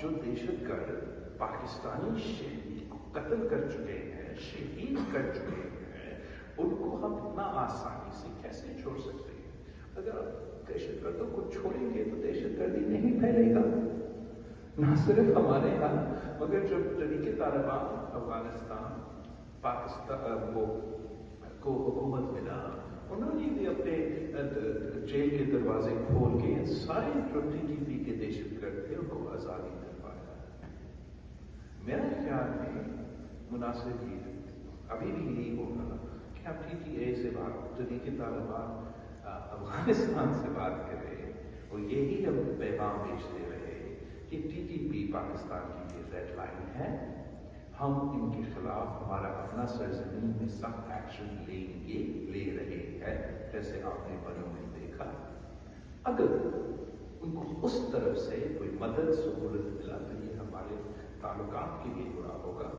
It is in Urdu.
جو دہشت گرد پاکستانی شہری کو قتل کر چکے ہیں، شہید کر چکے ہیں، ان کو ہم اتنا آسانی سے کیسے چھوڑ سکتے ہیں؟ اگر آپ دہشت گردوں کو چھوڑیں گے تو دہشت گردی نہیں پھیلے گا، نہ صرف ہمارے یہاں مگر جب تحریک طالبان افغانستان پاکستان کو حکومت ملا، انہوں نے بھی اپنے جیل کے دروازے کھول کے سارے جو TTP کے دہشت گرد تھے ان کو آزادی دلوایا۔ میرا خیال میں مناسب ہی ابھی بھی یہی ہوگا کہ ہم TTA سے بات، تحریک طالبان افغانستان سے بات کریں اور یہی ہم پیغام بھیجتے رہے کہ TTP پاکستان کی یہ ریڈ لائن ہے، ہم ان کے خلاف ہمارا اپنا سرزمین میں سخت ایکشن لے رہے ہیں، جیسے آپ نے بنوں میں دیکھا۔ اگر ان کو اس طرف سے کوئی مدد سہولت ملا تو یہ ہمارے تعلقات کے لیے برا ہوگا۔